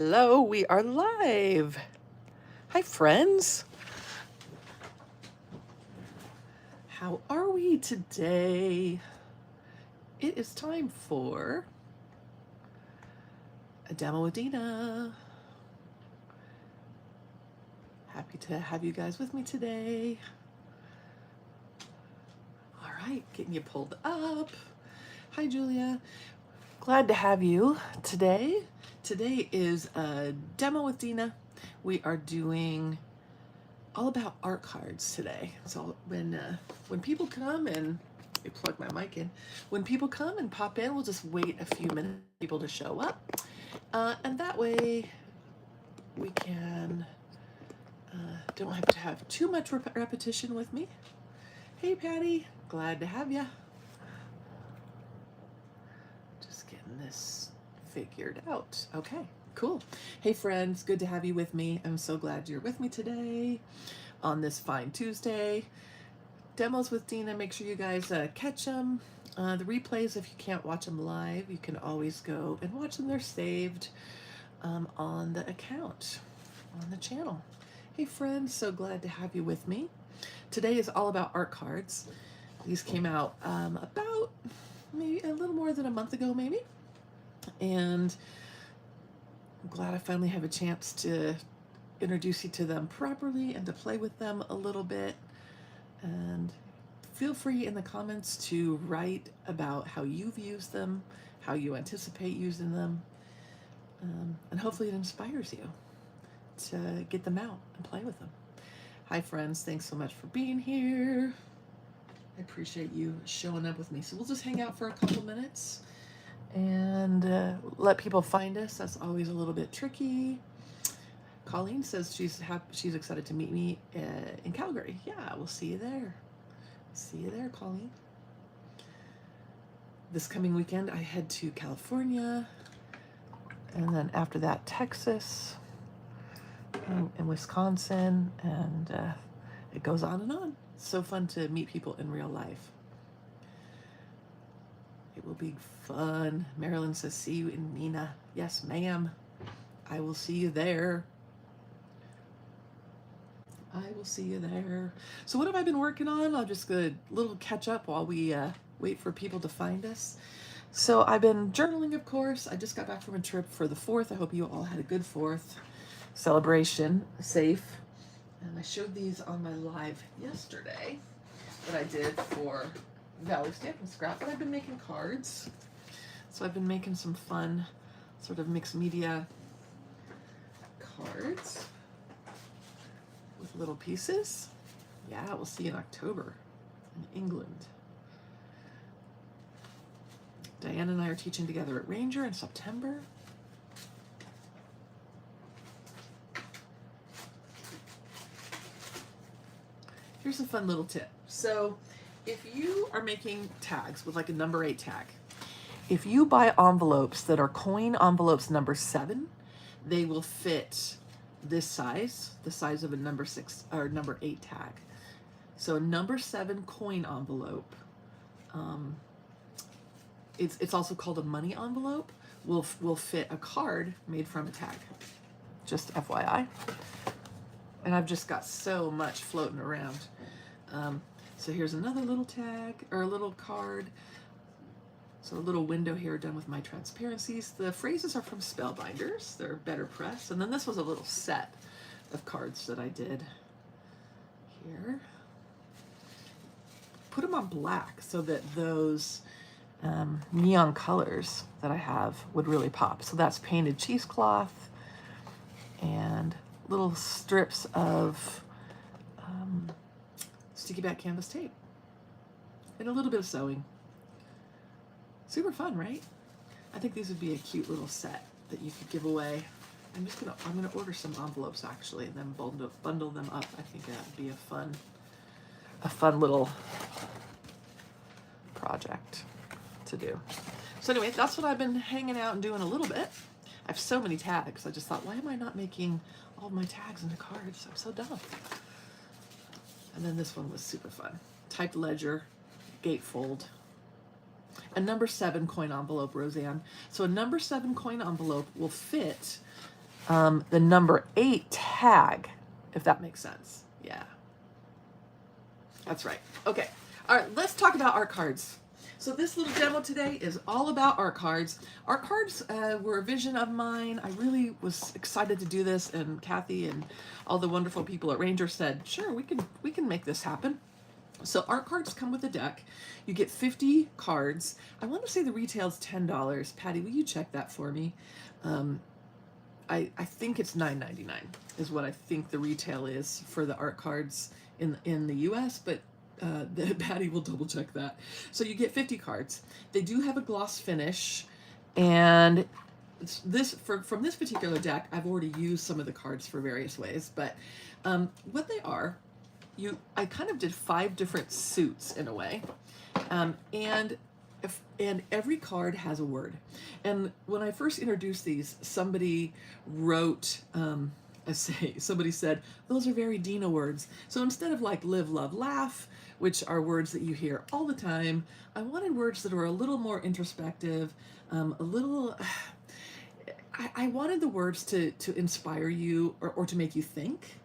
Hello, we are live. Hi, friends. How are we today? It is time for a demo with Dina. Happy to have you guys with me today. All right, getting you pulled up. Hi, Julia. Glad to have you today. Today is a demo with Dina. We are doing all about art cards today. So when people come and let me plug my mic in. When people come and pop in, we'll just wait a few minutes for people to show up, and that way we can don't have to have too much repetition with me. Hey, Patty, glad to have you. Just getting this figured out. Okay. Cool. Hey friends, good to have you with me. I'm so glad you're with me today on this fine Tuesday. Demos with Dina, make sure you guys catch them. The replays, if you can't watch them live, you can always go and watch them. They're saved on the account, on the channel. Hey friends, so glad to have you with me. Today is all about art cards. These came out about maybe a little more than a month ago, maybe. And I'm glad I finally have a chance to introduce you to them properly and to play with them a little bit. And feel free in the comments to write about how you've used them, how you anticipate using them, and hopefully it inspires you to get them out and play with them. Hi friends, thanks so much for being here. I appreciate you showing up with me. So we'll just hang out for a couple minutes and let people find us. That's always a little bit tricky. Colleen says she's excited to meet me in Calgary. Yeah, we'll see you there. See you there, Colleen. This coming weekend, I head to California, and then after that, Texas, and Wisconsin, and it goes on and on. It's so fun to meet people in real life. It will be fun. Marilyn says, see you in Nina. Yes, ma'am. I will see you there. I will see you there. So what have I been working on? I'll just go a little catch up while we wait for people to find us. So I've been journaling, of course. I just got back from a trip for the 4th. I hope you all had a good 4th celebration, safe. And I showed these on my live yesterday that I did for Valley Stamp and Scrap, but I've been making cards. So I've been making some fun sort of mixed media cards with little pieces. Yeah, we'll see you in October in England. Diane and I are teaching together at Ranger in September. Here's a fun little tip. So if you are making tags with like a number 8 tag, if you buy envelopes that are coin envelopes number 7, they will fit this size, the size of a number 6 or number 8 tag. So a number 7 coin envelope, it's also called a money envelope, will fit a card made from a tag. Just FYI. And I've just got so much floating around. So here's another little tag, or a little card. So a little window here done with my transparencies. The phrases are from Spellbinders. They're better press. And then this was a little set of cards that I did here. Put them on black so that those neon colors that I have would really pop. So that's painted cheesecloth and little strips of sticky back canvas tape and a little bit of sewing. Super fun, right? I think these would be a cute little set that you could give away. I'm gonna order some envelopes actually, and then bundle them up. I think that would be a fun little project to do. So anyway, that's what I've been hanging out and doing a little bit. I have so many tags. I just thought, why am I not making all of my tags into cards? I'm so dumb. And then this one was super fun. Typed ledger, gatefold. A number 7 coin envelope, Roseanne. So a number 7 coin envelope will fit the number 8 tag, if that makes sense. Yeah, that's right. Okay. All right, let's talk about art cards. So this little demo today is all about art cards. Art cards were a vision of mine. I really was excited to do this, and Kathy and all the wonderful people at Ranger said, sure, we can make this happen. So art cards come with a deck. You get 50 cards. I want to say the retail's $10. Patty, will you check that for me? I think it's $9.99 is what I think the retail is for the art cards in the US, but Patty will double check that. So you get 50 cards. They do have a gloss finish, and from this particular deck, I've already used some of the cards for various ways, but what they are, I kind of did 5 different suits in a way, and every card has a word. And when I first introduced these, somebody wrote, somebody said, those are very Dina words. So instead of like live, love, laugh, which are words that you hear all the time, I wanted words that were a little more introspective, I wanted the words to inspire you or to make you think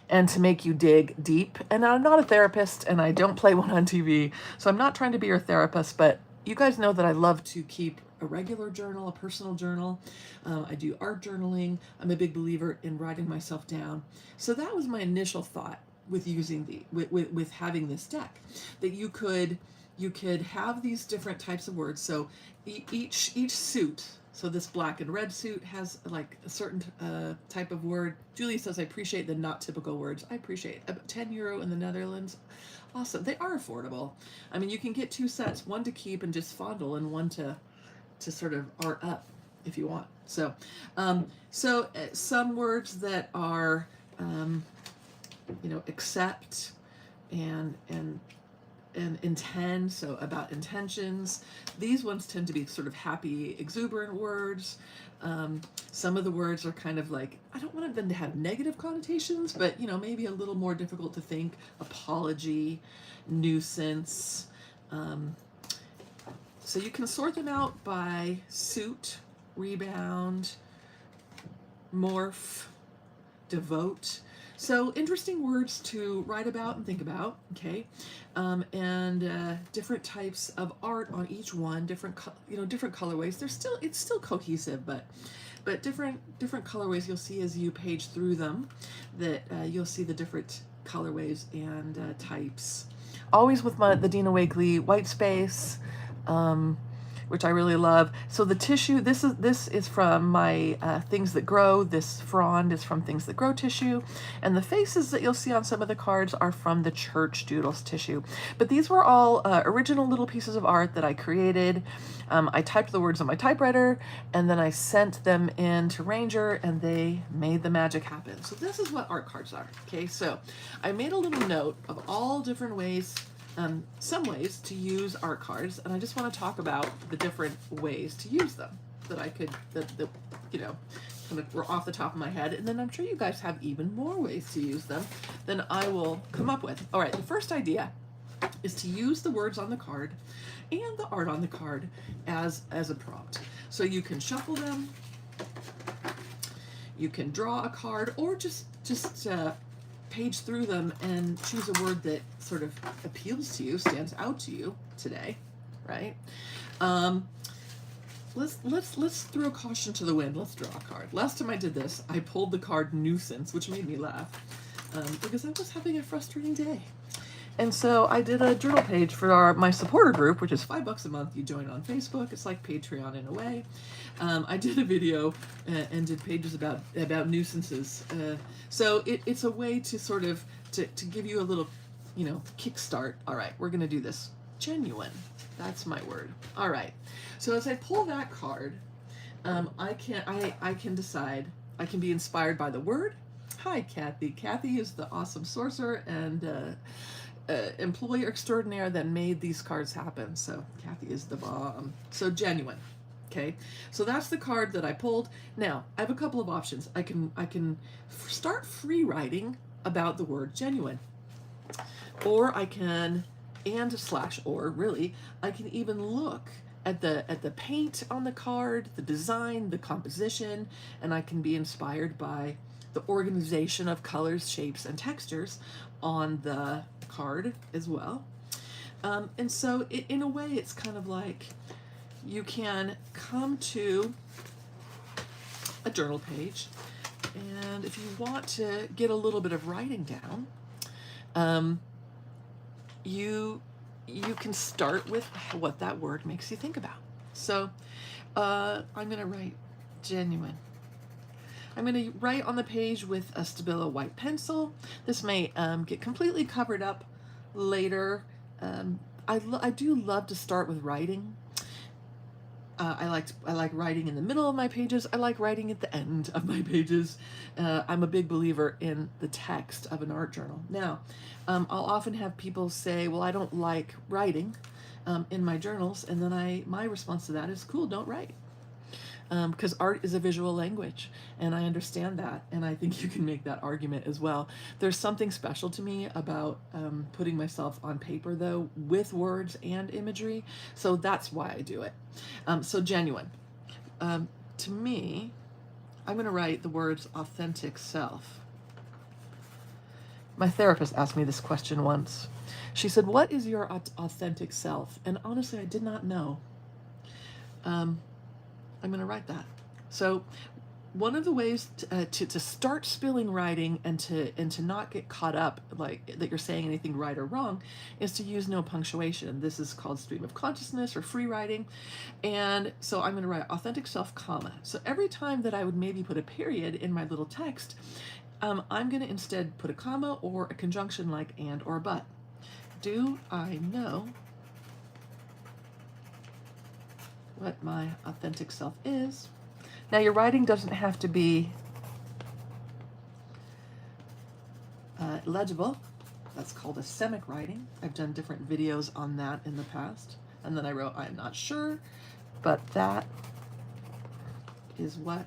and to make you dig deep. And I'm not a therapist, and I don't play one on TV, so I'm not trying to be your therapist, but you guys know that I love to keep a regular journal, a personal journal. I do art journaling. I'm a big believer in writing myself down. So that was my initial thought with using with having this deck, that you could have these different types of words. So each suit, so this black and red suit has like a certain type of word. Julie says, I appreciate the not typical words. I appreciate about €10 in the Netherlands. Awesome. They are affordable. I mean, you can get 2 sets, one to keep and just fondle, and one to sort of art up if you want. So some words that are accept and intend, so about intentions. These ones tend to be sort of happy, exuberant words. Some of the words are kind of like, I don't want them to have negative connotations, but maybe a little more difficult to think. Apology, nuisance. So you can sort them out by suit, rebound, morph, devote. So interesting words to write about and think about, okay? And different types of art on each one, different colorways. It's still cohesive, but different colorways you'll see as you page through them, that you'll see the different colorways and types. Always with the Dina Wakley white space, which I really love. So the tissue, this is from my Things That Grow. This frond is from Things That Grow tissue. And the faces that you'll see on some of the cards are from the Church Doodles tissue. But these were all original little pieces of art that I created. I typed the words on my typewriter, and then I sent them in to Ranger, and they made the magic happen. So this is what art cards are, okay? So I made a little note of all different ways, some ways to use art cards, and I just want to talk about the different ways to use them that I could, kind of were off the top of my head, and then I'm sure you guys have even more ways to use them than I will come up with. All right, the first idea is to use the words on the card and the art on the card as a prompt. So you can shuffle them, you can draw a card, or just page through them and choose a word that sort of appeals to you, stands out to you today, right? Let's throw caution to the wind. Let's draw a card. Last time I did this, I pulled the card nuisance, which made me laugh because I was having a frustrating day. And so I did a journal page for my supporter group, which is $5 a month. You join on Facebook. It's like Patreon in a way. I did a video and did pages about nuisances. So it's a way to sort of to give you a little, kickstart. All right, we're gonna do this. Genuine. That's my word. All right. So as I pull that card, I can decide. I can be inspired by the word. Hi, Kathy. Kathy is the awesome sorcerer and employer extraordinaire that made these cards happen. So Kathy is the bomb. So genuine. Okay, so that's the card that I pulled. Now I have a couple of options. I can start free writing about the word genuine, or I can, or really, I can even look at the paint on the card, the design, the composition, and I can be inspired by the organization of colors, shapes, and textures on the card as well. And so in a way, it's kind of like you can come to a journal page, and if you want to get a little bit of writing down, you can start with what that word makes you think about. So I'm going to write genuine. I'm going to write on the page with a Stabilo white pencil. This may get completely covered up later. I do love to start with writing. I like writing in the middle of my pages. I like writing at the end of my pages. I'm a big believer in the text of an art journal. Now, I'll often have people say, well, I don't like writing in my journals. And then my response to that is, cool, don't write. Because art is a visual language, and I understand that, and I think you can make that argument as well. There's something special to me about putting myself on paper, though, with words and imagery, so that's why I do it. So genuine. To me, I'm going to write the words authentic self. My therapist asked me this question once. She said, what is your authentic self? And honestly, I did not know. I'm going to write that. So one of the ways to start spilling writing and to not get caught up like that you're saying anything right or wrong is to use no punctuation. This is called stream of consciousness or free writing. And so I'm going to write authentic self, comma. So every time that I would maybe put a period in my little text, I'm going to instead put a comma or a conjunction like and or but. Do I know what my authentic self is? Now, your writing doesn't have to be legible. That's called a semic writing. I've done different videos on that in the past. And then I wrote, I'm not sure, but that is what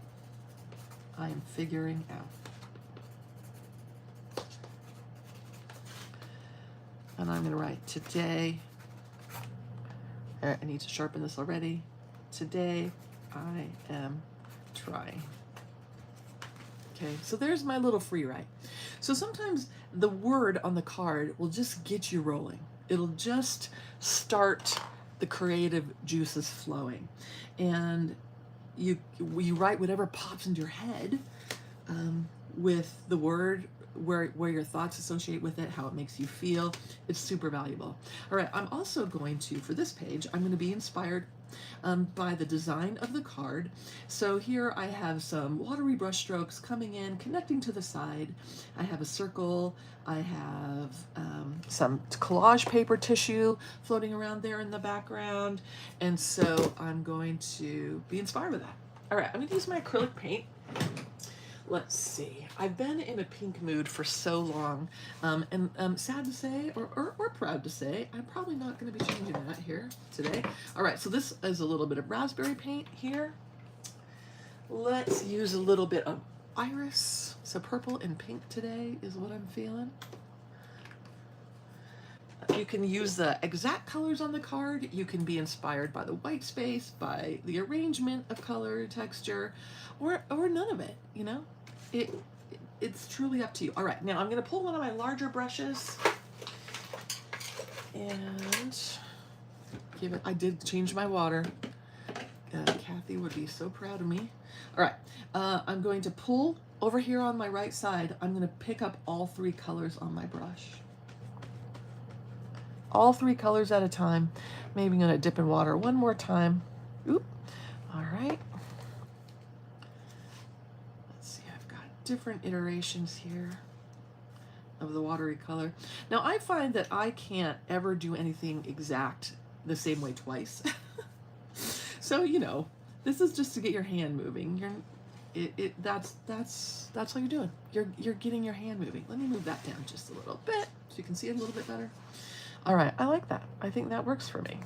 I am figuring out. And I'm going to write today. I need to sharpen this already. Today, I am trying. Okay, so there's my little free write. So sometimes the word on the card will just get you rolling. It'll just start the creative juices flowing. And you write whatever pops into your head with the word, where your thoughts associate with it, how it makes you feel. It's super valuable. All right, I'm also going to, for this page, I'm going to be inspired by the design of the card. So here I have some watery brush strokes coming in, connecting to the side. I have a circle. I have some collage paper tissue floating around there in the background. And so I'm going to be inspired with that. All right, I'm going to use my acrylic paint. Let's see. I've been in a pink mood for so long, and sad to say, or proud to say, I'm probably not going to be changing that here today. All right, so this is a little bit of raspberry paint here. Let's use a little bit of iris. So purple and pink today is what I'm feeling. You can use the exact colors on the card. You can be inspired by the white space, by the arrangement of color, texture, or none of it, you know? It's truly up to you. All right, now I'm going to pull one of my larger brushes and give it, I did change my water. Kathy would be so proud of me. All right, I'm going to pull over here on my right side. I'm going to pick up all three colors on my brush. All three colors at a time. Maybe I'm going to dip in water one more time. Oop. All right. Different iterations here of the watery color. Now I find that I can't ever do anything exact the same way twice. So, you know, this is just to get your hand moving. That's all you're doing. You're getting your hand moving. Let me move that down just a little bit so you can see it a little bit better. All right, I like that. I think that works for me.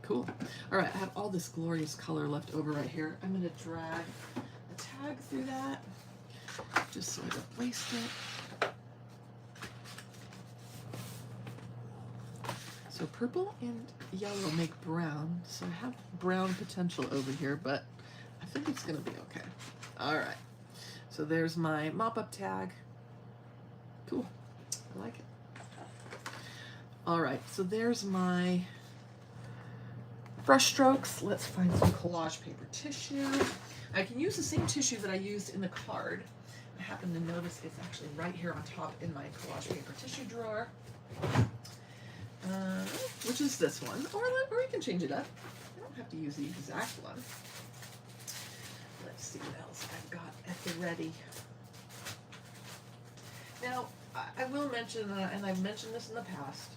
Cool. All right, I have all this glorious color left over right here. I'm going to drag a tag through that just so I don't waste it. So purple and yellow make brown. So I have brown potential over here, but I think it's gonna be okay. All right. So there's my mop-up tag. Cool, I like it. All right, so there's my brush strokes. Let's find some collage paper tissue. I can use the same tissue that I used in the card. I happen to notice it's actually right here on top in my collage paper tissue drawer, which is this one, or you can change it up. I don't have to use the exact one. Let's see what else I've got at the ready. Now, I will mention, and I've mentioned this in the past,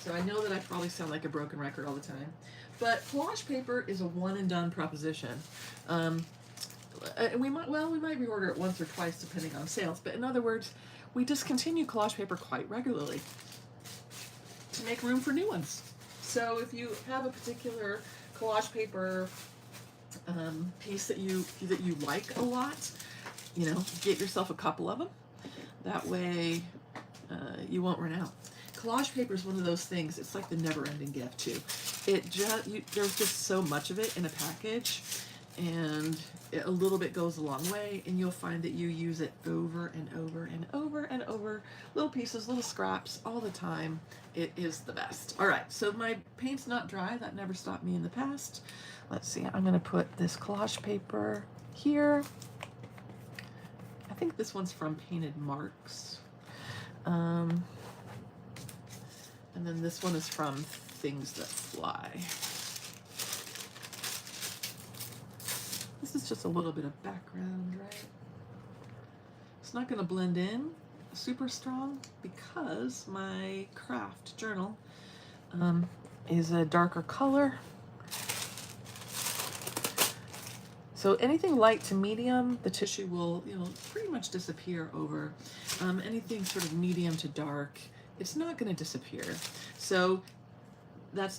so I know that I probably sound like a broken record all the time, but collage paper is a one and done proposition. We might reorder it once or twice depending on sales, but in other words, we discontinue collage paper quite regularly to make room for new ones. So if you have a particular collage paper piece that you like a lot, you know, get yourself a couple of them. That way you won't run out. Collage paper is one of those things, it's like the never-ending gift too. There's just so much of it in a package, and a little bit goes a long way, and you'll find that you use it over and over and over and over, little pieces, little scraps, all the time. It is the best. All right, so my paint's not dry. That never stopped me in the past. Let's see, I'm gonna put this collage paper here. I think this one's from Painted Marks. And then this one is from Things That Fly. This is just a little bit of background, right? It's not going to blend in super strong because my craft journal is a darker color. So anything light to medium, the tissue will, pretty much disappear over. Anything sort of medium to dark, it's not going to disappear. So that's,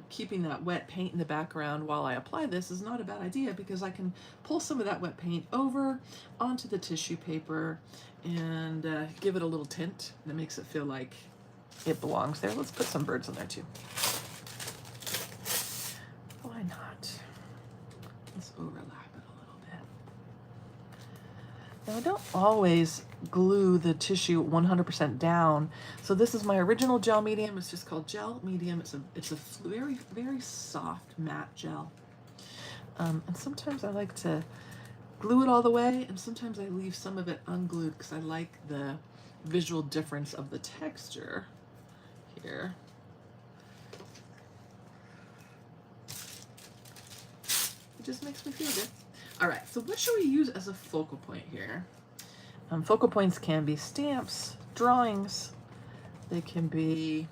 keeping that wet paint in the background while I apply this is not a bad idea, because I can pull some of that wet paint over onto the tissue paper and give it a little tint that makes it feel like it belongs there. Let's put some birds in there too. Why not? Let's overlap it a little bit. Now I don't always glue the tissue 100% down. So this is my original gel medium. It's just called gel medium. It's a very, very soft matte gel. And sometimes I like to glue it all the way, and sometimes I leave some of it unglued because I like the visual difference of the texture here. It just makes me feel good. All right, so what should we use as a focal point here? Focal points can be stamps, drawings, they can be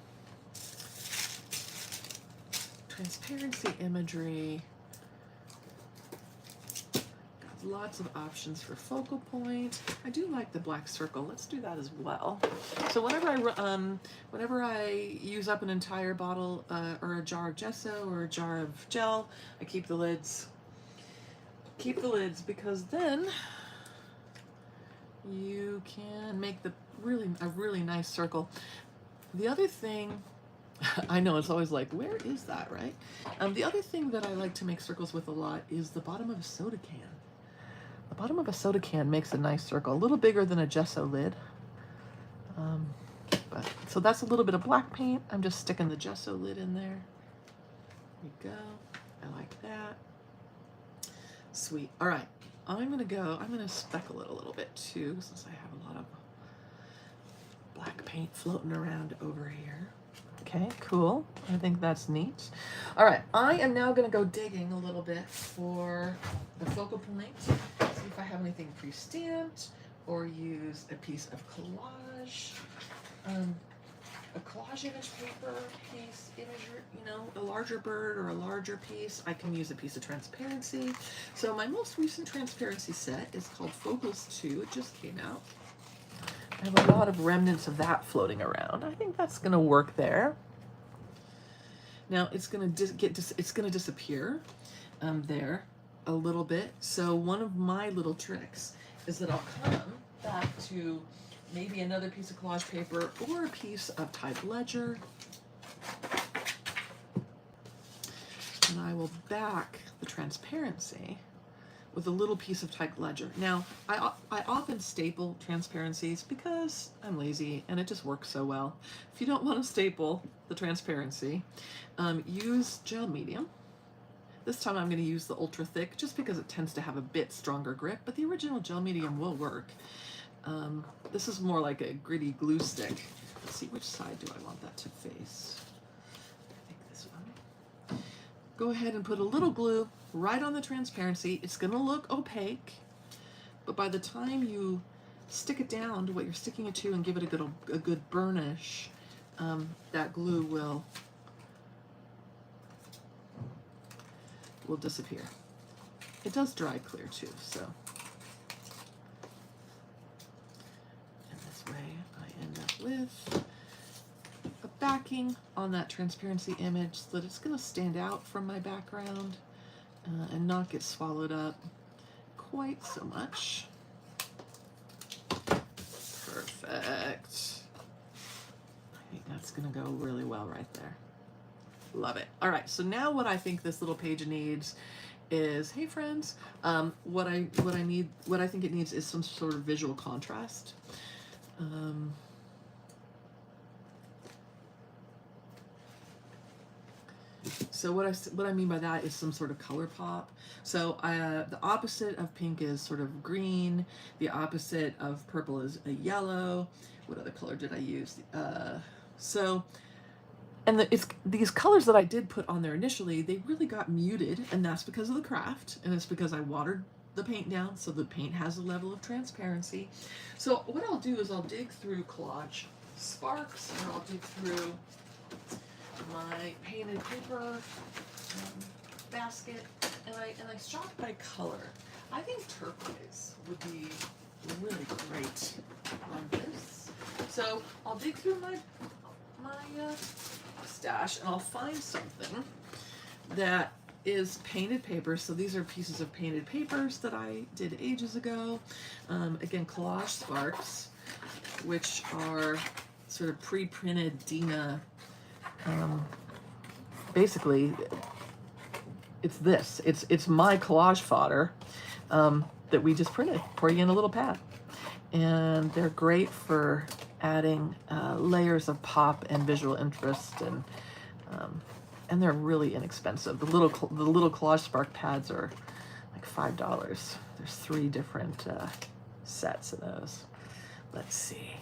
transparency imagery. Got lots of options for focal point. I do like the black circle. Let's do that as well. So whenever I use up an entire bottle or a jar of gesso or a jar of gel, I keep the lids. Keep the lids, because then you can make a really nice circle. The other thing, I know it's always like, where is that, right? The other thing that I like to make circles with a lot is the bottom of a soda can. The bottom of a soda can makes a nice circle, a little bigger than a gesso lid. So that's a little bit of black paint. I'm just sticking the gesso lid in there. There we go. I like that. Sweet. All right. I'm gonna speckle it a little bit too, since I have a lot of black paint floating around over here. Okay, cool. I think that's neat. All right, I am now gonna go digging a little bit for the focal point, see if I have anything pre-stamped, or use a piece of collage, a collage image paper piece, a larger bird or a larger piece. I can use a piece of transparency. So my most recent transparency set is called Focals 2. It just came out. I have a lot of remnants of that floating around. I think that's going to work there. Now it's going to disappear there a little bit. So one of my little tricks is that I'll come back to maybe another piece of collage paper or a piece of type ledger. and I will back the transparency with a little piece of typed ledger. Now, I often staple transparencies because I'm lazy and it just works so well. If you don't want to staple the transparency, use gel medium. This time I'm going to use the ultra thick just because it tends to have a bit stronger grip, but the original gel medium will work. This is more like a gritty glue stick. Let's see, which side do I want that to face? I think this one. Go ahead and put a little glue right on the transparency. It's going to look opaque, but by the time you stick it down to what you're sticking it to and give it a good burnish, that glue will disappear. It does dry clear too, so. And this way I end up with a backing on that transparency image so that it's going to stand out from my background and not get swallowed up quite so much. Perfect. I think that's going to go really well right there. Love it. All right, so now what I think this little page needs is, hey friends, what I think it needs is some sort of visual contrast. So what I mean by that is some sort of color pop. So the opposite of pink is sort of green. The opposite of purple is a yellow. What other color did I use? And it's these colors that I did put on there initially, they really got muted, and that's because of the craft, and it's because I watered the paint down so the paint has a level of transparency. So what I'll do is I'll dig through Collage Sparks, and I'll dig through my painted paper basket, and I shop by color. I think turquoise would be really great on this. So I'll dig through my stash and I'll find something that is painted paper. So these are pieces of painted papers that I did ages ago. Again, Collage Sparks, which are sort of pre-printed Dina. Basically, it's my collage fodder that we just printed for you in a little pad, and they're great for adding layers of pop and visual interest, and they're really inexpensive. The little Collage Spark pads are like $5. There's 3 different sets of those. Let's see.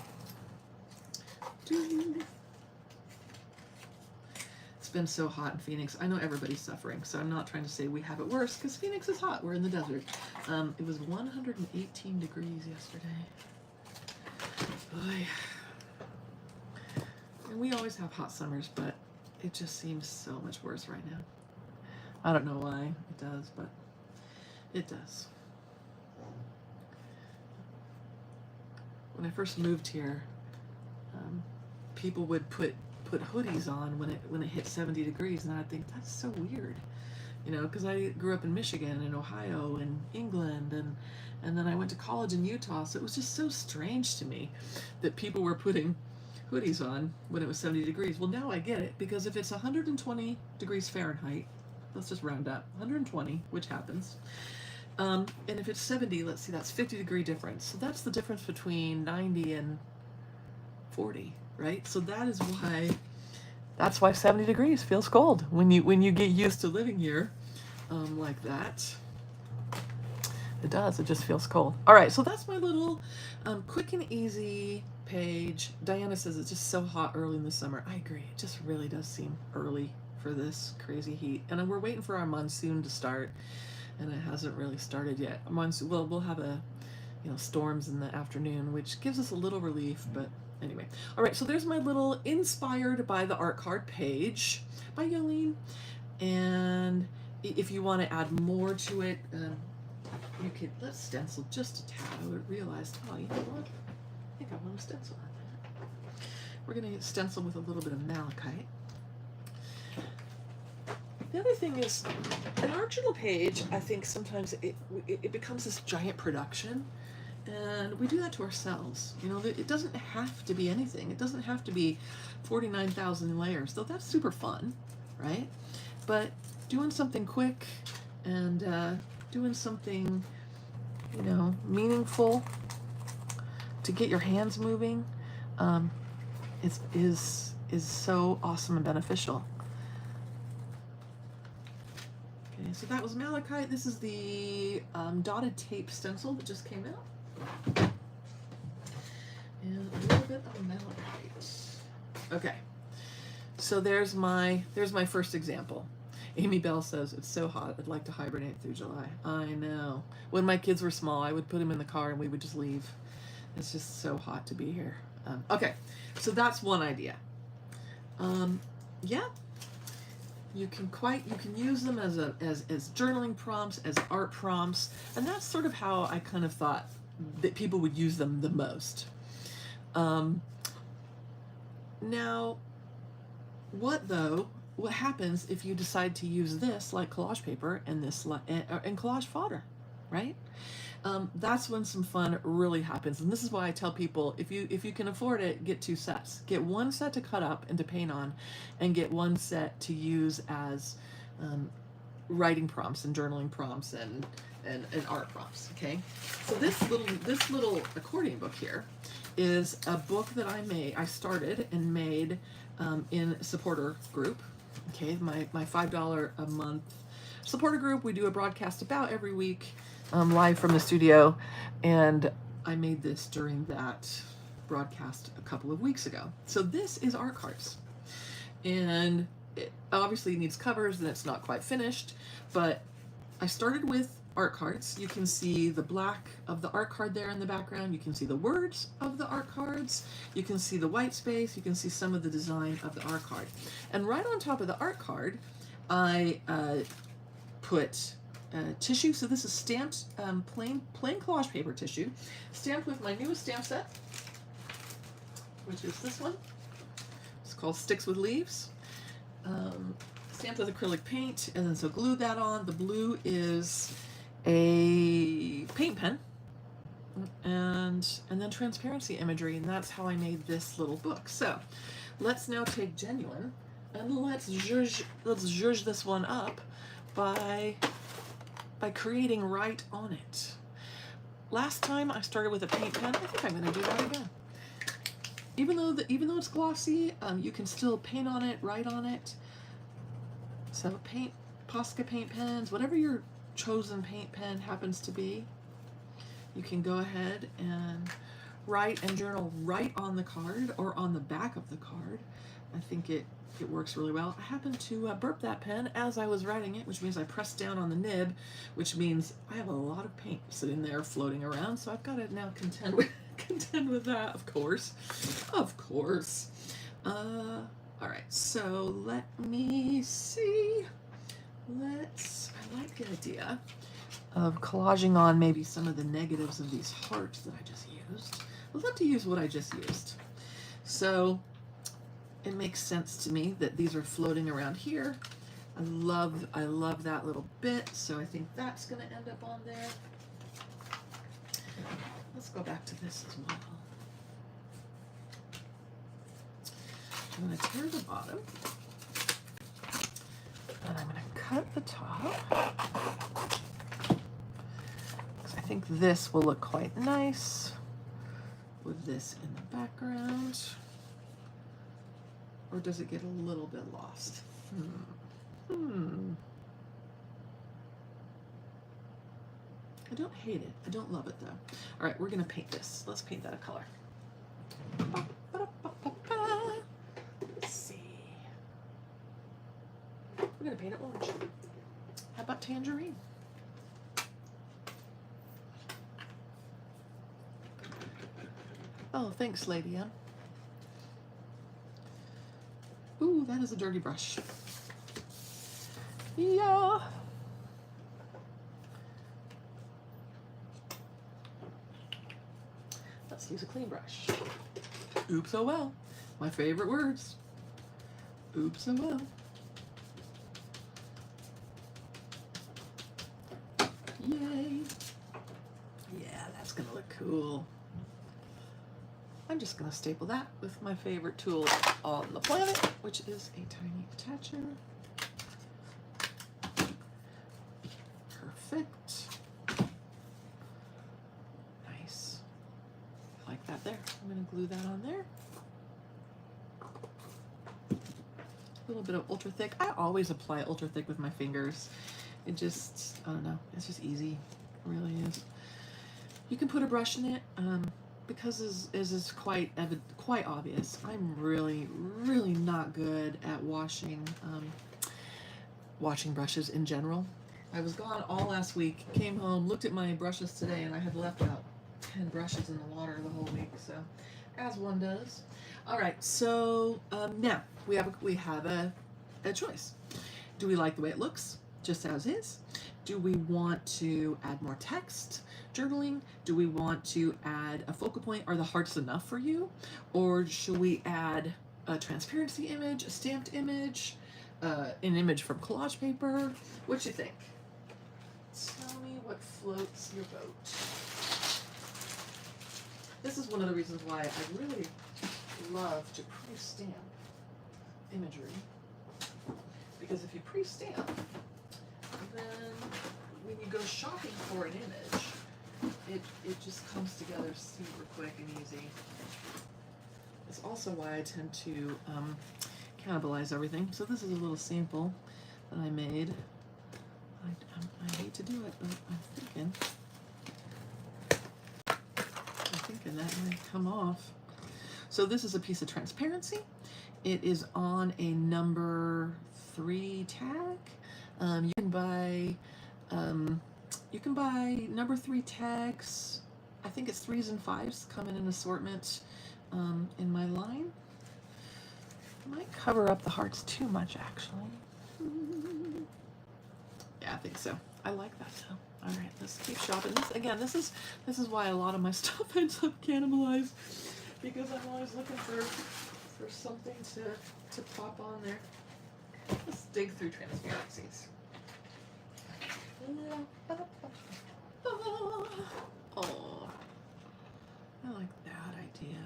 It's been so hot in Phoenix. I know everybody's suffering, so I'm not trying to say we have it worse because Phoenix is hot. We're in the desert. It was 118 degrees yesterday. Boy. And we always have hot summers, but it just seems so much worse right now. I don't know why it does, but it does. When I first moved here, people would put hoodies on when it hit 70 degrees, and I'd think that's so weird, you know, because I grew up in Michigan and Ohio and England, and then I went to college in Utah, so it was just so strange to me that people were putting hoodies on when it was 70 degrees. Well, now I get it, because if it's 120 degrees Fahrenheit, let's just round up, 120, which happens, and if it's 70, let's see, that's 50-degree difference. So that's the difference between 90 and 40, right? So that's why 70 degrees feels cold when you get used to living here like that. It does. It just feels cold. All right, so that's my little quick and easy page. Diana says it's just so hot early in the summer. I agree. It just really does seem early for this crazy heat. And we're waiting for our monsoon to start, and it hasn't really started yet. We'll have storms in the afternoon, which gives us a little relief, but anyway. All right, so there's my little inspired by the art card page by Yolene. And if you want to add more to it, you could, let's stencil just a tad. I realized, oh, you know what? I think I want to stencil on that. We're going to stencil with a little bit of malachite. The other thing is, an art journal page, I think sometimes it becomes this giant production, and we do that to ourselves. You know, it doesn't have to be anything. It doesn't have to be 49,000 layers, though that's super fun, right? But doing something quick and doing something, you know, meaningful to get your hands moving is so awesome and beneficial. Okay, so that was malachite. This is the dotted tape stencil that just came out. And a little bit of malachite. Okay, so there's my first example. Amy Bell says, it's so hot, I'd like to hibernate through July. I know. When my kids were small, I would put them in the car and we would just leave. It's just so hot to be here. Okay, so that's one idea. Yeah, you can use them as journaling prompts, as art prompts, and that's sort of how I kind of thought that people would use them the most. Now, what happens if you decide to use this like collage paper and this and collage fodder, right? That's when some fun really happens, and this is why I tell people, if you can afford it, get 2 sets. Get 1 set to cut up and to paint on, and get 1 set to use as writing prompts and journaling prompts and art prompts. Okay, so this little accordion book here is a book that I started and made in a supporter group. Okay, my $5 a month supporter group. We do a broadcast about every week, live from the studio, and I made this during that broadcast a couple of weeks ago. So this is art cards, and it obviously needs covers and it's not quite finished, but I started with art cards. You can see the black of the art card there in the background. You can see the words of the art cards. You can see the white space. You can see some of the design of the art card. And right on top of the art card, I put tissue. So this is stamped plain collage paper tissue, stamped with my newest stamp set, which is this one. It's called Sticks with Leaves. Stamped with acrylic paint, and then so glued that on. The blue is a paint pen, and then transparency imagery, and that's how I made this little book. So let's now take Genuine and let's zhuzh this one up by creating right on it. Last time I started with a paint pen. I think I'm going to do that again. Even though it's glossy, you can still paint on it, write on it. So Posca paint pens, whatever your chosen paint pen happens to be, you can go ahead and write and journal right on the card or on the back of the card. I think it works really well. I happened to burp that pen as I was writing it, which means I pressed down on the nib, which means I have a lot of paint sitting there floating around, so I've got to now contend with that, of course. All right, so let me see. I like the idea of collaging on maybe some of the negatives of these hearts that I just used. I'd love to use what I just used. So it makes sense to me that these are floating around here. I love that little bit, so I think that's going to end up on there. Let's go back to this as well. I'm going to tear the bottom, and I'm going to cut the top, because I think this will look quite nice with this in the background. Or does it get a little bit lost? I don't hate it. I don't love it though. All right, we're going to paint this. Let's paint that a color. Let's see. We're going to paint it orange. How about tangerine? Oh, thanks, Lady M. Ooh, that is a dirty brush. Yeah. Let's use a clean brush. Oops, oh well. My favorite words. Oops, oh well. Yay. Yeah, that's gonna look cool. I'm just gonna staple that with my favorite tool on the planet, which is a tiny attacher. Perfect. Nice. I like that there. I'm going to glue that on there. A little bit of ultra thick. I always apply ultra thick with my fingers. It just, I don't know, it's just easy. It really is. You can put a brush in it because as is quite obvious. I'm really not good at washing brushes in general. I was gone all last week, came home, looked at my brushes today, and I had left about 10 brushes in the water the whole week, so as one does. All right, so now we have a choice. Do we like the way it looks, just as is? Do we want to add more text, journaling? Do we want to add a focal point? Are the hearts enough for you? Or should we add a transparency image, a stamped image, an image from collage paper? What you think? Tell me what floats your boat. This is one of the reasons why I really love to pre-stamp imagery, because if you pre-stamp, then when you go shopping for an image, it just comes together super quick and easy. It's also why I tend to cannibalize everything. So this is a little sample that I made. I hate to do it, but I'm thinking that might come off. So this is a piece of transparency. It is on a number 3 tag. You can buy number 3 tags. I think it's 3s and 5s come in an assortment in my line. Might cover up the hearts too much, actually. Yeah, I think so. I like that though. All right, let's keep shopping. This is why a lot of my stuff ends up cannibalized, because I'm always looking for something to pop on there. Let's dig through transparencies. Oh, I like that idea.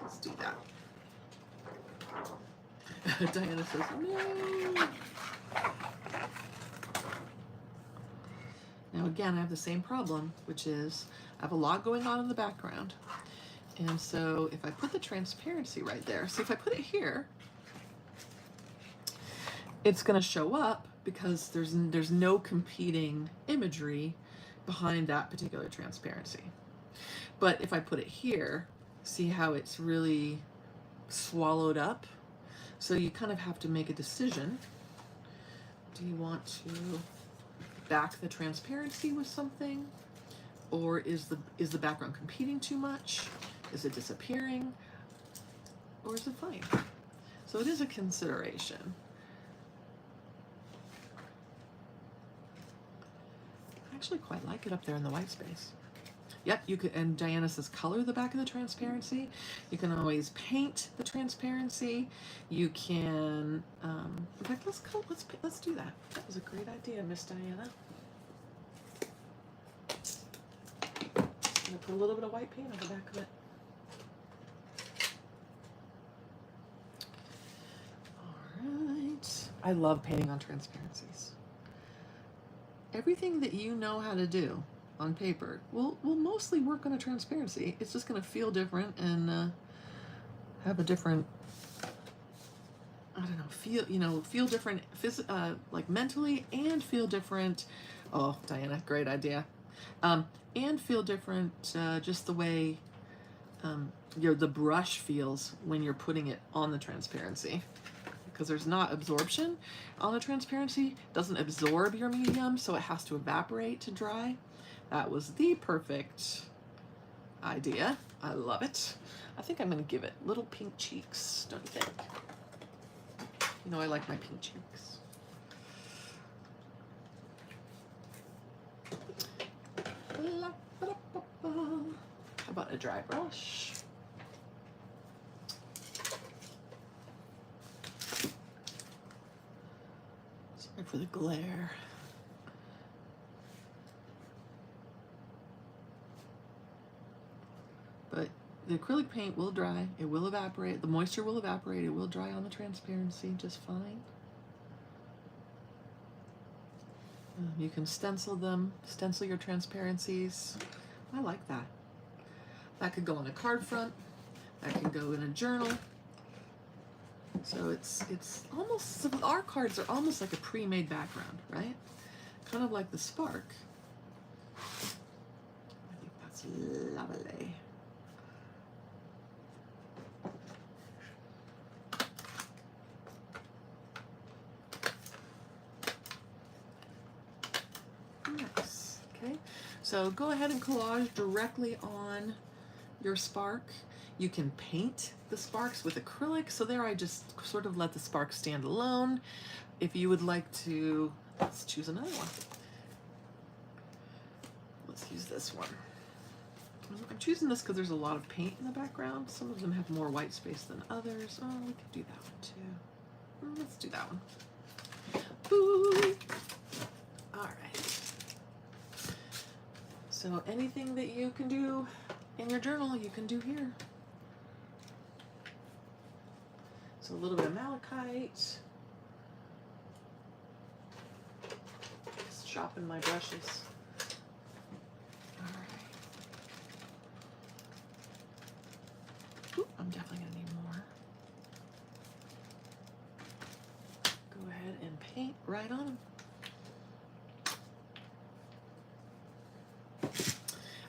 Let's do that. Diana says no. Now again, I have the same problem, which is I have a lot going on in the background. And so if I put the transparency right there, see if I put it here, it's going to show up because there's no competing imagery behind that particular transparency. But if I put it here, see how it's really swallowed up? So you kind of have to make a decision. Do you want to back the transparency with something, or is the background competing too much? Is it disappearing, or is it fine? So it is a consideration. I actually quite like it up there in the white space. Yep, you could, and Diana says color the back of the transparency. You can always paint the transparency. You can, in fact, let's do that. That was a great idea, Miss Diana. I'm gonna put a little bit of white paint on the back of it. All right. I love painting on transparencies. Everything that you know how to do on paper will mostly work on a transparency. It's just going to feel different and have a different, I don't know, feel different, like mentally, and feel different. Oh, Diana, great idea. And feel different just the way the brush feels when you're putting it on the transparency. Because there's not absorption on the transparency, it doesn't absorb your medium, so it has to evaporate to dry. That was the perfect idea. I love it. I think I'm gonna give it little pink cheeks, don't you think? You know I like my pink cheeks. How about a dry brush? Sorry for the glare. But the acrylic paint will dry, it will evaporate, the moisture will evaporate, it will dry on the transparency just fine. You can stencil them, stencil your transparencies. I like that. That could go on a card front. That can go in a journal. So it's almost, so our cards are almost like a pre-made background, right? Kind of like the spark. I think that's lovely. Nice. Okay, so go ahead and collage directly on your spark. You can paint the sparks with acrylic. So there I just sort of let the spark stand alone. If you would like to, let's choose another one. Let's use this one. I'm choosing this because there's a lot of paint in the background. Some of them have more white space than others. Oh, we could do that one too. Let's do that one. Ooh. All right. So anything that you can do in your journal, you can do here. So a little bit of malachite. Just chopping my brushes. All right. Ooh, I'm definitely gonna need more. Go ahead and paint right on them.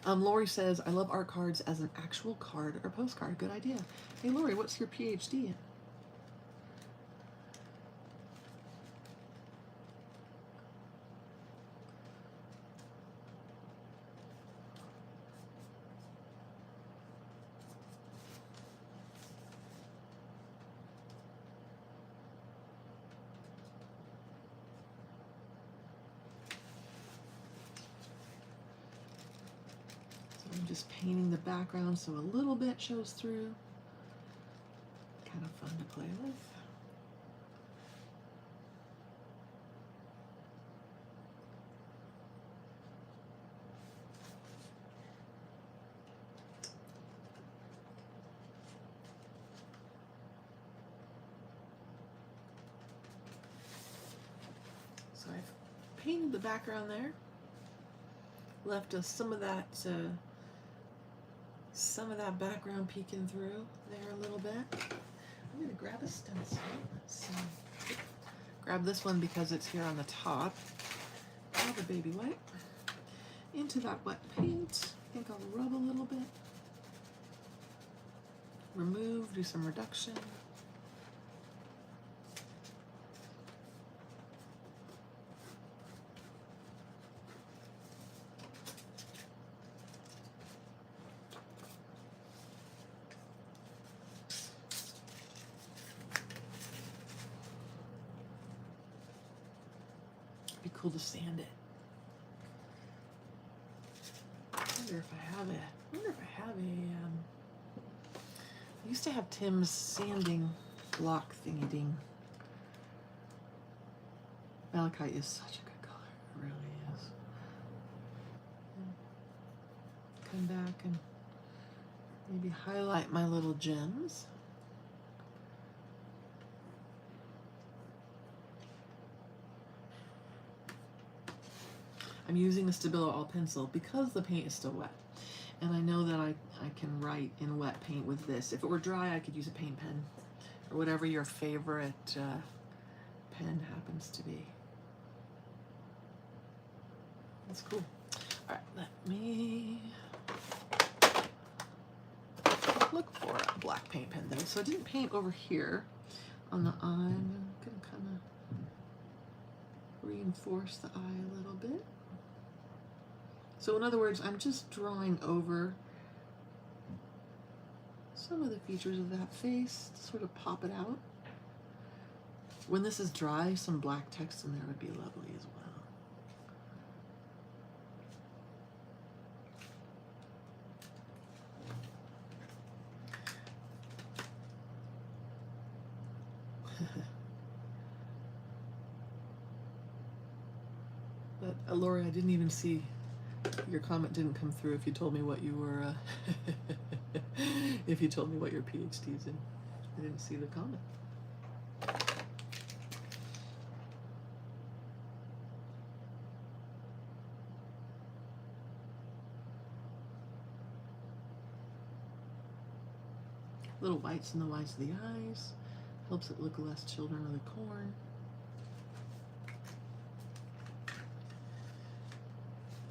Lori says, I love art cards as an actual card or postcard. Good idea. Hey, Lori, what's your PhD in? I'm just painting the background so a little bit shows through. Kind of fun to play with. So I've painted the background there. Left us some of that peeking through there a little bit. I'm going to grab a stencil. Let's grab this one because it's here on the top. Grab a baby wipe. Into that wet paint. I think I'll rub a little bit. Remove, do some reduction. Be cool to sand it. I wonder if I have I used to have Tim's sanding block thingy ding. Malachite is such a good color, it really is. Come back and maybe highlight my little gems. I'm using a Stabilo all pencil because the paint is still wet. And I know that I can write in wet paint with this. If it were dry, I could use a paint pen or whatever your favorite pen happens to be. That's cool. All right, let me look for a black paint pen though. So I didn't paint over here on the eye. I'm gonna kind of reinforce the eye a little bit. So in other words, I'm just drawing over some of the features of that face to sort of pop it out. When this is dry, some black text in there would be lovely as well. But Lori, I didn't even see, your comment didn't come through if you told me what you were, if you told me what your PhD's in. I didn't see the comment. Little whites in the whites of the eyes. Helps it look less Children of the Corn.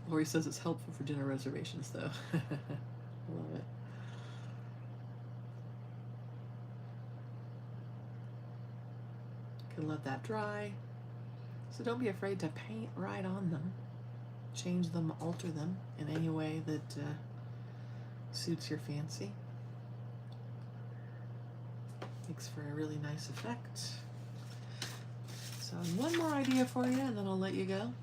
Lori says it's helpful for dinner reservations, though. Love it. Can let that dry. So don't be afraid to paint right on them. Change them, alter them in any way that suits your fancy. Makes for a really nice effect. So one more idea for you, and then I'll let you go.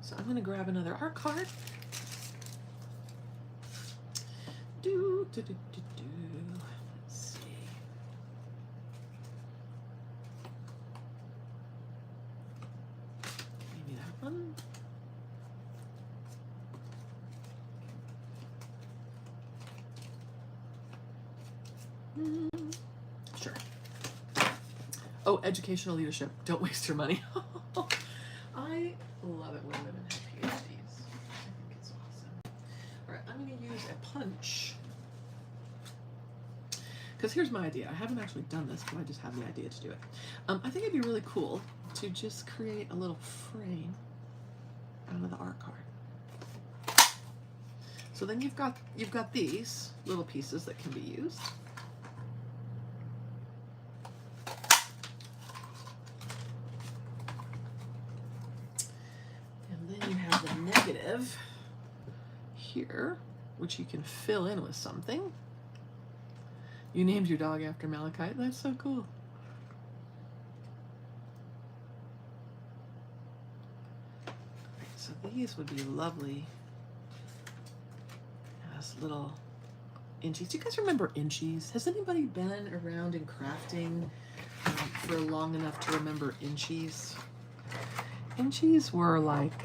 So I'm going to grab another art card. Let's see. Maybe that one. Sure. Oh, educational leadership. Don't waste your money. I love it when women have PhDs. I think it's awesome. All right, I'm going to use a punch. Because here's my idea. I haven't actually done this, but I just have the idea to do it. I think it'd be really cool to just create a little frame out of the art card. So then you've got these little pieces that can be used. Here, which you can fill in with something. You named your dog after Malachite. That's so cool. Right, so these would be lovely as little inchies. Do you guys remember inchies? Has anybody been around in crafting for long enough to remember inchies? Inchies were like,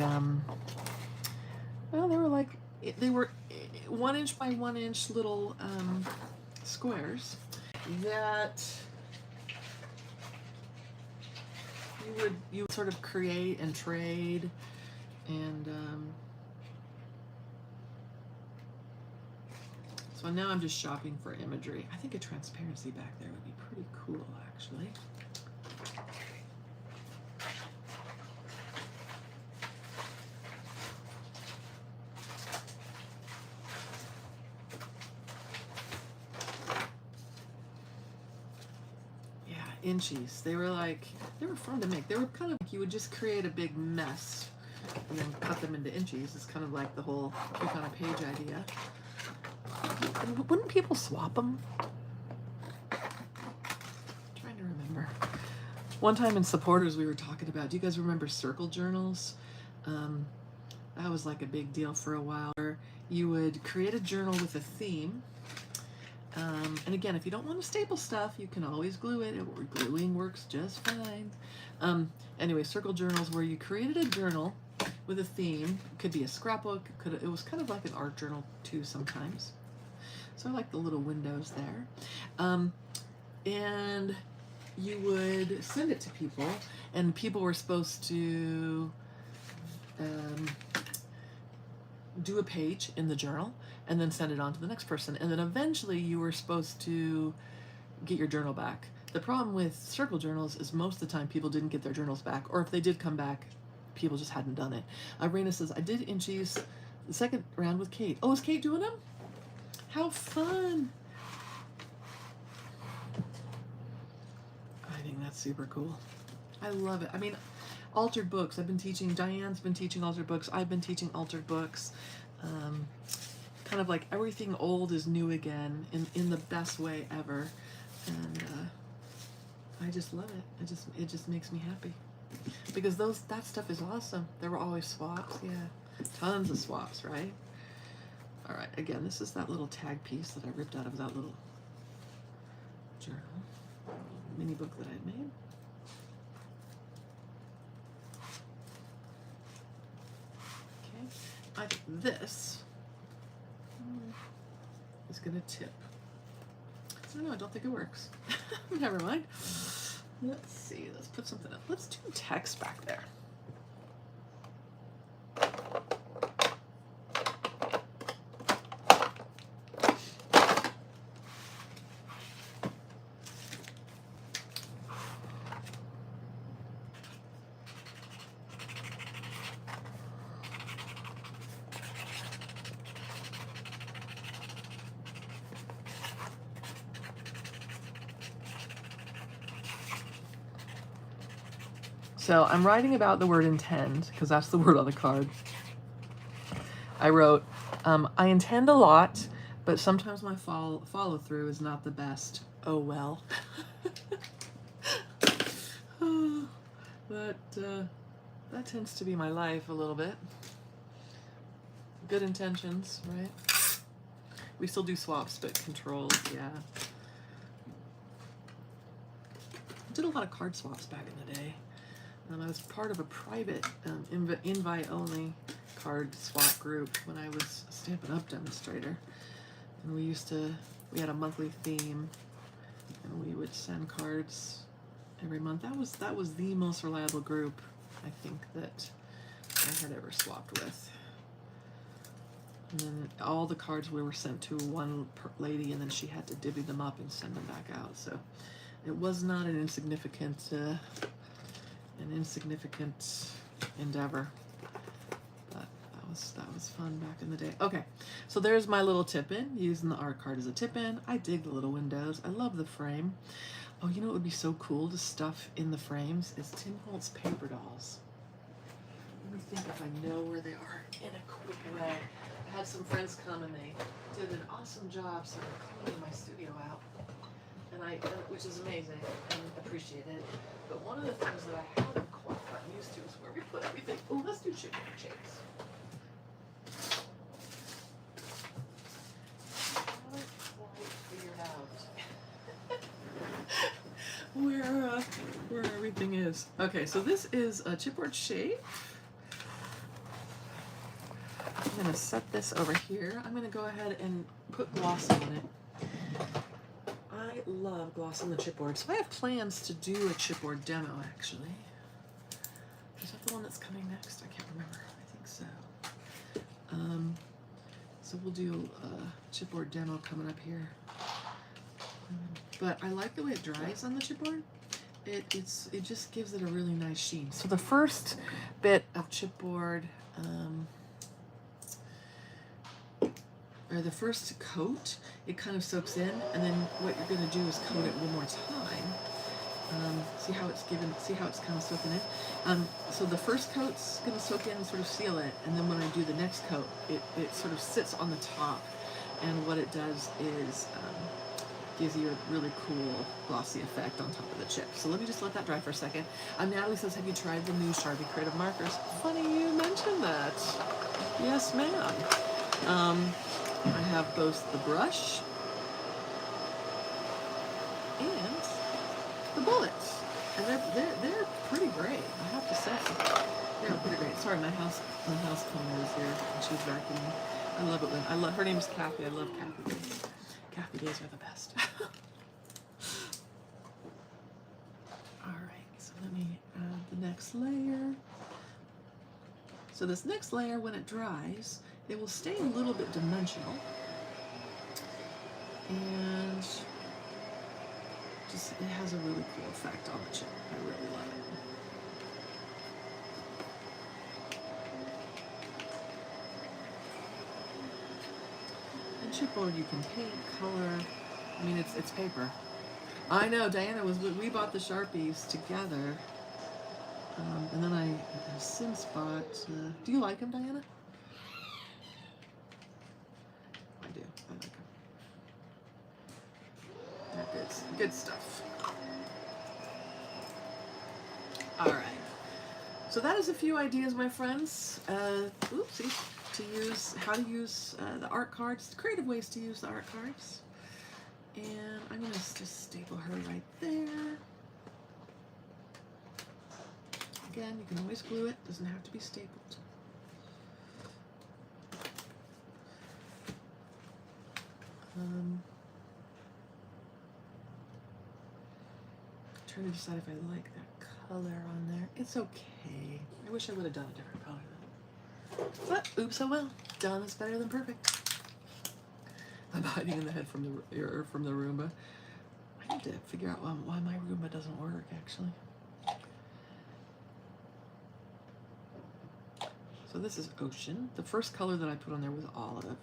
well, they were 1 inch by 1 inch little squares that you would sort of create and trade, and so now I'm just shopping for imagery. I think a transparency back there would be pretty cool, actually. Inchies. They were fun to make. They were kind of like you would just create a big mess and then cut them into inchies. It's kind of like the whole click on a page idea. Wouldn't people swap them? I'm trying to remember. One time in supporters we were talking about, do you guys remember circle journals? That was like a big deal for a while. Where you would create a journal with a theme. And again, if you don't want to staple stuff, you can always glue it. Gluing works just fine. Anyway, circle journals where you created a journal with a theme. It could be a scrapbook. It was kind of like an art journal too sometimes. So I like the little windows there. And you would send it to people, and people were supposed to do a page in the journal and then send it on to the next person. And then eventually you were supposed to get your journal back. The problem with circle journals is most of the time people didn't get their journals back, or if they did come back, people just hadn't done it. Irena says, I did inchies the second round with Kate. Oh, is Kate doing them? How fun. I think that's super cool. I love it. I mean, altered books. I've been teaching, Diane's been teaching altered books. I've been teaching altered books. Kind of like everything old is new again in the best way ever. And I just love it. It just makes me happy. Because that stuff is awesome. There were always swaps, yeah. Tons of swaps, right? All right, again, this is that little tag piece that I ripped out of that little journal, mini book that I'd made. Okay, I think this is gonna tip. So no, I don't think it works. Never mind. Let's see, let's put something up. Let's do text back there. So I'm writing about the word intend, because that's the word on the card. I wrote, I intend a lot, but sometimes my follow through is not the best. Oh well. But that tends to be my life a little bit. Good intentions, right? We still do swaps, but controlled, yeah. I did a lot of card swaps back in the day. I was part of a private invite-only card swap group when I was a Stampin' Up! Demonstrator. And we had a monthly theme, and we would send cards every month. That was the most reliable group, I think, that I had ever swapped with. And then all the cards we were sent to one lady, and then she had to divvy them up and send them back out. So it was not an insignificant endeavor, but that was fun back in the day. Okay, so there's my little tip-in, using the art card as a tip-in. I dig the little windows. I love the frame. Oh, you know what would be so cool to stuff in the frames is Tim Holtz paper dolls. Let me think if I know where they are in a quick way. I had some friends come and they did an awesome job sort of cleaning my studio out, and which is amazing and appreciated. But one of the things that I haven't quite gotten used to is where we put everything. Oh, let's do chipboard shapes. Haven't quite figured out where everything is. Okay, so this is a chipboard shape. I'm going to set this over here. I'm going to go ahead and put gloss on it. I love gloss on the chipboard. So I have plans to do a chipboard demo, actually. Is that the one that's coming next? I can't remember. I think so. So we'll do a chipboard demo coming up here. But I like the way it dries on the chipboard. It just gives it a really nice sheen. So the first bit of chipboard, or the first coat, it kind of soaks in, and then what you're going to do is coat it one more time. See how it's kind of soaking in. So the first coat's going to soak in and sort of seal it, and then when I do the next coat, it sort of sits on the top, and what it does is gives you a really cool glossy effect on top of the chip. So let me just let that dry for a second. Natalie says, have you tried the new Sharpie Creative Markers? Funny you mentioned that. Yes, ma'am. I have both the brush and the bullets, and they're pretty great, I have to say. They're pretty great. Sorry, my house cleaner is here, and she's vacuuming. I love it when her name's Kathy. I love Kathy days. Kathy days are the best. All right, so let me add the next layer. So this next layer, when it dries, it will stay a little bit dimensional, and just it has a really cool effect on the chip. I really love it. And chipboard, you can paint, color. I mean, it's paper. I know, Diana we bought the Sharpies together, and then I have since bought. Do you like them, Diana? I do. I like them. They're good stuff. All right. So that is a few ideas, my friends. Oopsie. How to use the art cards, creative ways to use the art cards. And I'm going to just staple her right there. Again, you can always glue it, doesn't have to be stapled. Trying to decide if I like that color on there. It's okay. I wish I would have done a different color though. But oops, oh well. Done is better than perfect. I'm hiding in the head from the Roomba. I need to figure out why my Roomba doesn't work, actually. So this is Ocean. The first color that I put on there was Olive.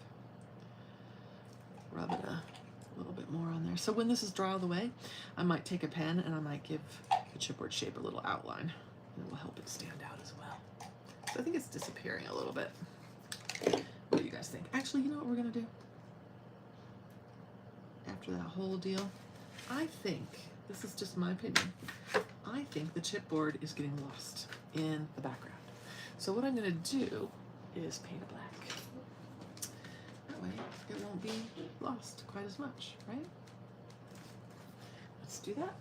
Rubbing a little bit more on there. So when this is dry all the way, I might take a pen and I might give the chipboard shape a little outline. And it will help it stand out as well. So I think it's disappearing a little bit. What do you guys think? Actually, you know what we're gonna do? After that whole deal, I think, this is just my opinion, I think the chipboard is getting lost in the background. So what I'm gonna do is paint it black. That way it won't be lost quite as much, right? Let's do that.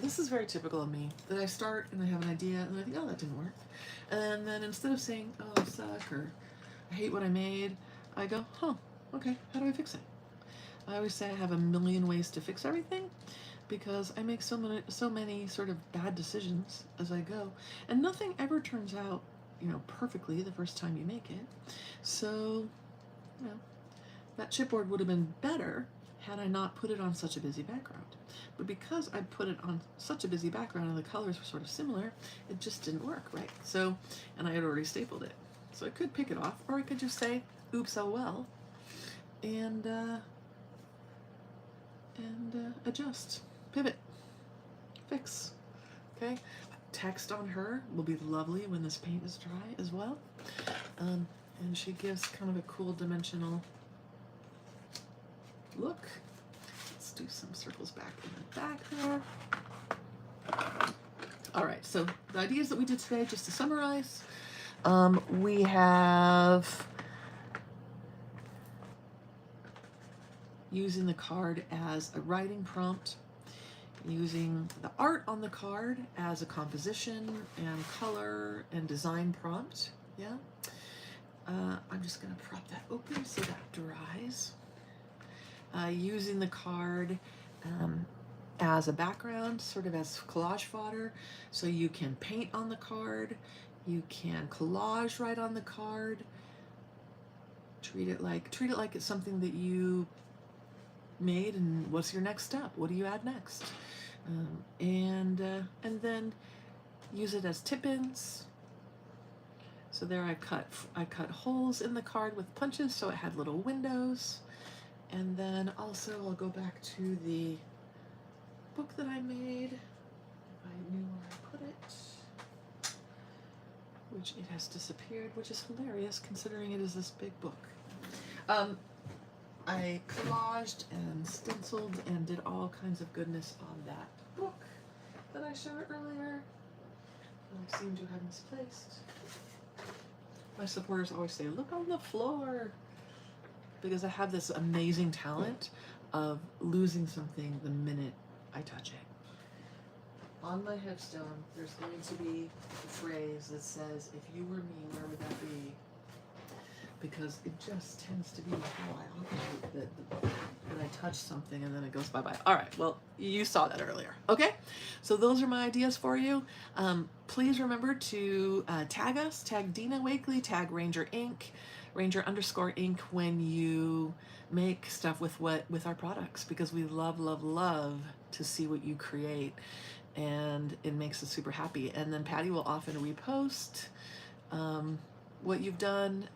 This is very typical of me, that I start and I have an idea and I think, oh, that didn't work. And then instead of saying, oh, I suck, or I hate what I made, I go, huh, okay, how do I fix it? I always say I have a million ways to fix everything because I make so many sort of bad decisions as I go, and nothing ever turns out, you know, perfectly the first time you make it. So, you know, that chipboard would have been better had I not put it on such a busy background. But because I put it on such a busy background and the colors were sort of similar, it just didn't work, right? So, and I had already stapled it. So I could pick it off, or I could just say, oops, oh well, and adjust, pivot, fix, okay? Text on her will be lovely when this paint is dry as well. And she gives kind of a cool dimensional look. Let's do some circles back in the back there. All right, so the ideas that we did today, just to summarize, we have using the card as a writing prompt, using the art on the card as a composition and color and design prompt, yeah? I'm just gonna prop that open so that dries. Using the card as a background, sort of as collage fodder, so you can paint on the card, you can collage right on the card, treat it like it's something that you made, and what's your next step? What do you add next? And then use it as tip-ins. So there I cut holes in the card with punches so it had little windows. And then also I'll go back to the book that I made, if I knew where I put it, which it has disappeared, which is hilarious considering it is this big book. I collaged and stenciled and did all kinds of goodness on that book that I showed earlier, that I seem to have misplaced. My supporters always say, look on the floor, because I have this amazing talent of losing something the minute I touch it. On my headstone, there's going to be a phrase that says, if you were me, where would that be? Because it just tends to be how I operate, that I touch something and then it goes bye-bye. All right, well, you saw that earlier, okay? So those are my ideas for you. Please remember to tag us, tag Dina Wakley, tag Ranger Inc., Ranger_Inc. when you make stuff with our products, because we love to see what you create, and it makes us super happy. And then Patty will often repost what you've done.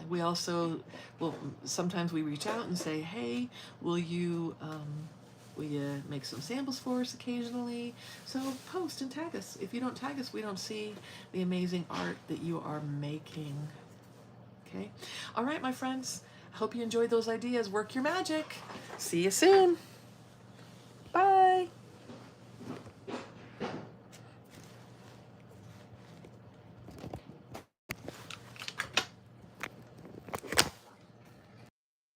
We also will, sometimes we reach out and say, hey, will you make some samples for us occasionally? So post and tag us. If you don't tag us, we don't see the amazing art that you are making. Okay. All right, my friends. I hope you enjoyed those ideas. Work your magic. See you soon.